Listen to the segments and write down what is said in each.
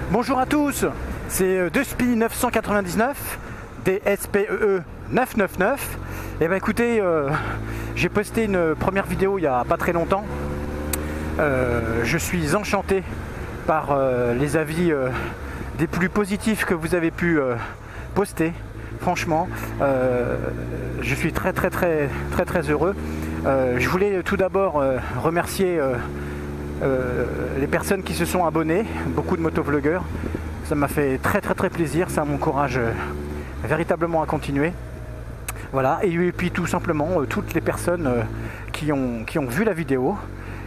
Bonjour à tous, c'est Despie 999, DSPEE 999. Et ben écoutez, j'ai posté une première vidéo il n'y a pas très longtemps. Je suis enchanté par les avis des plus positifs que vous avez pu poster. Franchement, je suis très heureux. Je voulais tout d'abord remercier les personnes qui se sont abonnées, beaucoup de motovlogueurs. Ça m'a fait très plaisir, ça m'encourage véritablement à continuer. Voilà, et puis tout simplement toutes les personnes qui ont vu la vidéo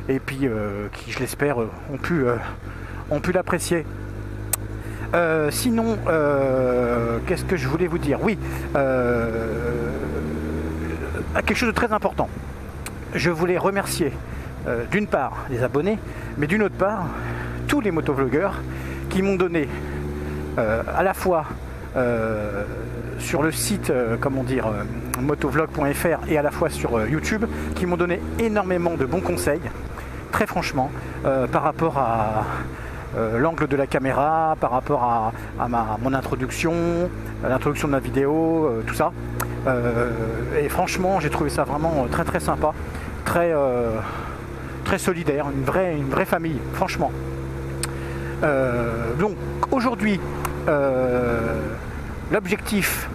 et puis qui, je l'espère, ont pu l'apprécier. Sinon, qu'est-ce que je voulais vous dire? Oui, quelque chose de très important. Je voulais remercier d'une part les abonnés, mais d'une autre part tous les motovlogueurs qui m'ont donné à la fois sur le site motovlog.fr et à la fois sur YouTube, qui m'ont donné énormément de bons conseils, très franchement, par rapport à l'angle de la caméra, par rapport à mon introduction, à l'introduction de ma vidéo, tout ça. Et franchement, j'ai trouvé ça vraiment très sympa, très solidaire, une vraie famille, franchement. Donc aujourd'hui, l'objectif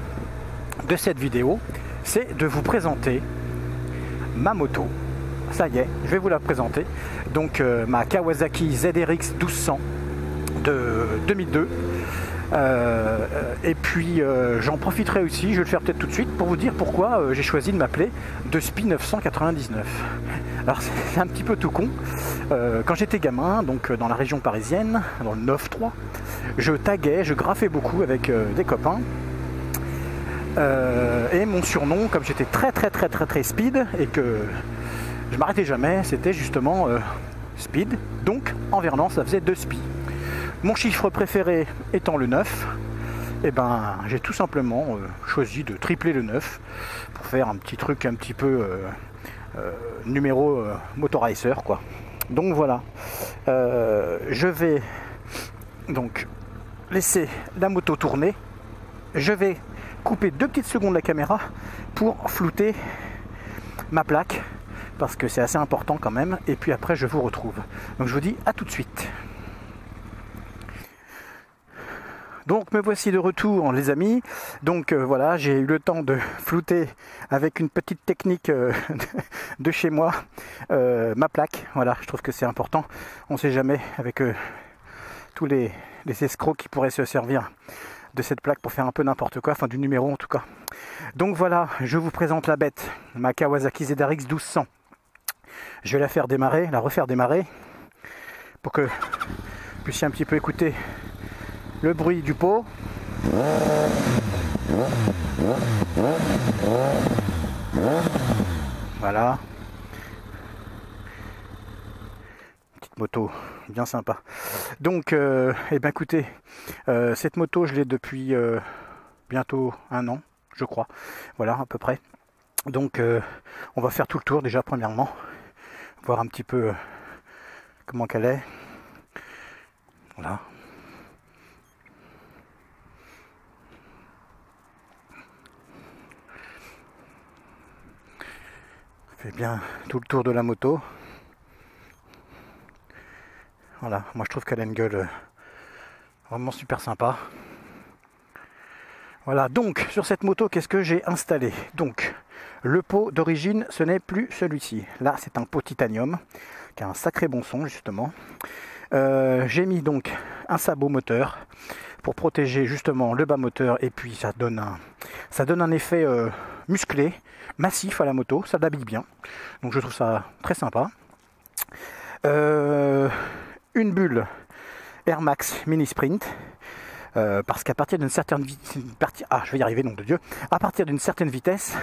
de cette vidéo, c'est de vous présenter ma moto. Ça y est, je vais vous la présenter. Donc ma Kawasaki ZRX 1200 de 2002. Et puis j'en profiterai aussi, je vais le faire peut-être tout de suite, pour vous dire pourquoi j'ai choisi de m'appeler Despie 999. Alors c'est un petit peu tout con. Quand j'étais gamin, donc dans la région parisienne, dans le 9-3, je taguais, je graffais beaucoup avec des copains. Et mon surnom, comme j'étais très speed et que je m'arrêtais jamais, c'était justement speed. Donc en verlan, ça faisait Despie. Mon chiffre préféré étant le 9, et ben j'ai tout simplement choisi de tripler le 9 pour faire un petit truc un petit peu numéro motorizer, quoi. Donc voilà, je vais donc laisser la moto tourner. Je vais couper 2 petites secondes la caméra pour flouter ma plaque, parce que c'est assez important quand même, et puis après je vous retrouve. Donc je vous dis à tout de suite. Donc me voici de retour, les amis. Donc voilà, j'ai eu le temps de flouter avec une petite technique de chez moi ma plaque. Voilà, je trouve que c'est important. On ne sait jamais avec tous les escrocs qui pourraient se servir de cette plaque pour faire un peu n'importe quoi, enfin du numéro en tout cas. Donc voilà, je vous présente la bête, ma Kawasaki ZRX 1200. Je vais la faire démarrer, la refaire démarrer, pour que vous puissiez un petit peu écouter le bruit du pot. Voilà. Petite moto bien sympa. Donc, eh ben écoutez, cette moto, je l'ai depuis bientôt 1 an, je crois. Voilà, à peu près. Donc, on va faire tout le tour déjà, premièrement. Voir un petit peu comment qu'elle est. Voilà. Fait bien tout le tour de la moto. Voilà, moi je trouve qu'elle a une gueule vraiment super sympa. Voilà, donc sur cette moto, qu'est-ce que j'ai installé? Donc, le pot d'origine, ce n'est plus celui-ci. Là, c'est un pot titanium qui a un sacré bon son, justement. J'ai mis donc un sabot moteur pour protéger justement le bas moteur, et puis ça donne un effet musclé, massif à la moto, ça l'habille bien. Donc je trouve ça très sympa. Une bulle Air Max Mini Sprint. Parce qu'à partir d'une certaine vitesse, je vais y arriver, nom de Dieu. À partir d'une certaine vitesse,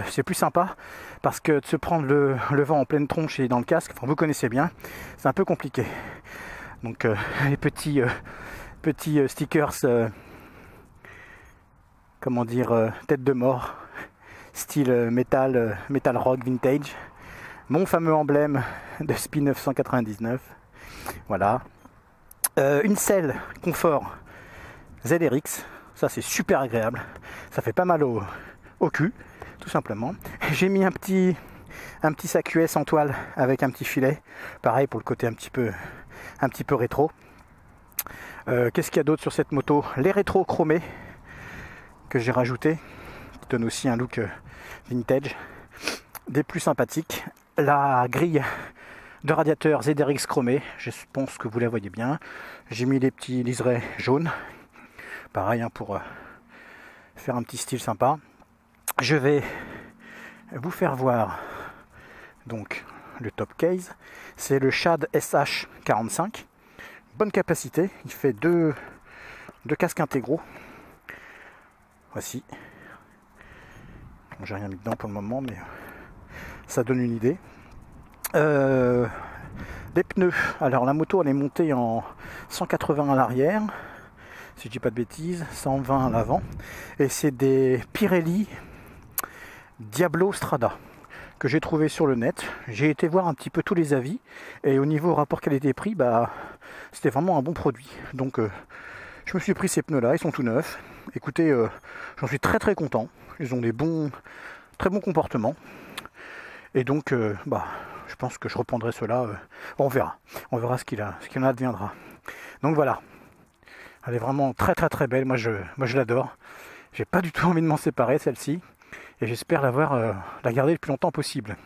c'est plus sympa, parce que de se prendre le vent en pleine tronche et dans le casque, enfin, vous connaissez bien, c'est un peu compliqué. Donc les petits stickers, comment dire, tête de mort, style metal rock vintage. Mon fameux emblème de Despie 999. Voilà. Une selle confort ZRX, ça c'est super agréable, ça fait pas mal au cul, tout simplement. J'ai mis un petit sac US en toile avec un petit filet, pareil pour le côté un petit peu rétro. Qu'est-ce qu'il y a d'autre sur cette moto? Les rétros chromés que j'ai rajouté, qui donnent aussi un look vintage, des plus sympathiques. La grille de radiateur ZRX chromé, je pense que vous la voyez bien. J'ai mis les petits liserés jaunes, pareil hein, pour faire un petit style sympa. Je vais vous faire voir donc le top case, c'est le Shad SH45, bonne capacité, il fait deux casques intégraux. Voici, bon, j'ai rien mis dedans pour le moment, mais ça donne une idée. Les pneus, alors la moto elle est montée en 180 à l'arrière, si je dis pas de bêtises, 120 à l'avant, et c'est des Pirelli Diablo Strada que j'ai trouvé sur le net. J'ai été voir un petit peu tous les avis, et au niveau rapport qualité-prix, bah, c'était vraiment un bon produit. Donc je me suis pris ces pneus là, ils sont tout neufs. Écoutez, j'en suis très content, ils ont des très bons comportements, et donc bah, je pense que je reprendrai cela, on verra ce qu'il en adviendra. Donc voilà, elle est vraiment très belle, moi je l'adore, j'ai pas du tout envie de m'en séparer celle-ci, et j'espère la garder le plus longtemps possible.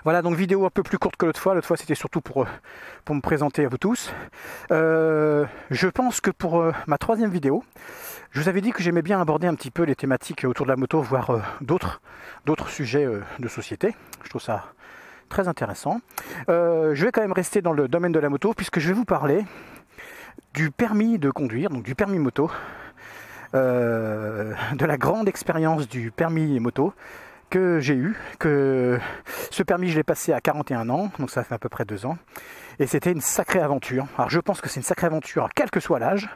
Voilà, donc vidéo un peu plus courte que l'autre fois c'était surtout pour me présenter à vous tous. Je pense que pour ma troisième vidéo, je vous avais dit que j'aimais bien aborder un petit peu les thématiques autour de la moto, voire d'autres sujets de société. Je trouve ça très intéressant. Je vais quand même rester dans le domaine de la moto, puisque je vais vous parler du permis de conduire, donc du permis moto, de la grande expérience du permis moto que j'ai eu, que ce permis je l'ai passé à 41 ans, donc ça fait à peu près 2 ans, et c'était une sacrée aventure. Alors je pense que c'est une sacrée aventure quel que soit l'âge,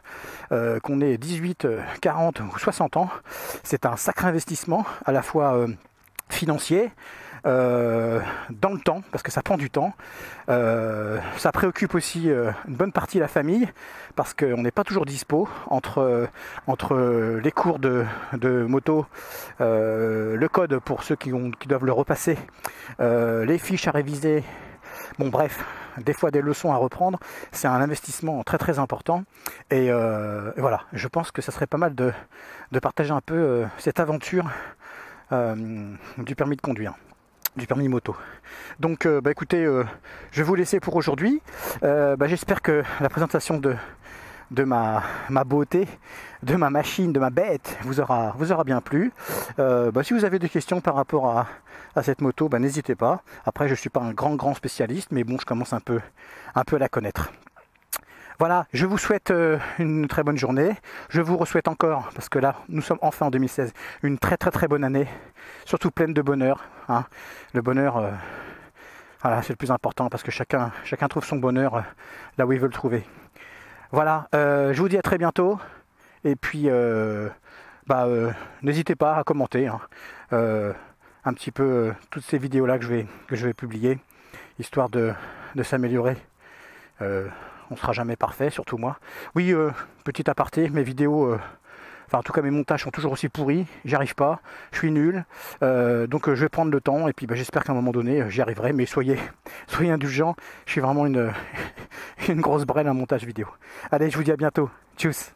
qu'on ait 18, 40 ou 60 ans, c'est un sacré investissement à la fois financier, dans le temps, parce que ça prend du temps, ça préoccupe aussi une bonne partie de la famille, parce qu'on n'est pas toujours dispo entre les cours de moto, le code pour ceux qui doivent le repasser, les fiches à réviser, bon bref, des fois des leçons à reprendre. C'est un investissement très important, et voilà, je pense que ça serait pas mal de partager un peu cette aventure du permis de conduire, du permis moto. Donc bah écoutez, je vais vous laisser pour aujourd'hui. J'espère que la présentation de ma beauté, de ma machine, de ma bête vous aura bien plu. Si vous avez des questions par rapport à cette moto, n'hésitez pas. Après, je suis pas un grand spécialiste, mais bon, je commence un peu à la connaître. Voilà, je vous souhaite une très bonne journée. Je vous souhaite encore, parce que là, nous sommes enfin en 2016, une très bonne année, surtout pleine de bonheur. Hein. Le bonheur, voilà, c'est le plus important, parce que chacun trouve son bonheur là où il veut le trouver. Voilà, je vous dis à très bientôt, et puis n'hésitez pas à commenter hein, un petit peu toutes ces vidéos-là que je vais publier, histoire de s'améliorer. On ne sera jamais parfait, surtout moi. Oui, petit aparté, mes vidéos, en tout cas mes montages sont toujours aussi pourris, j'y arrive pas, je suis nul, donc je vais prendre le temps, et puis j'espère qu'à un moment donné j'y arriverai, mais soyez indulgents, je suis vraiment une grosse brêle en montage vidéo. Allez, je vous dis à bientôt, tchuss.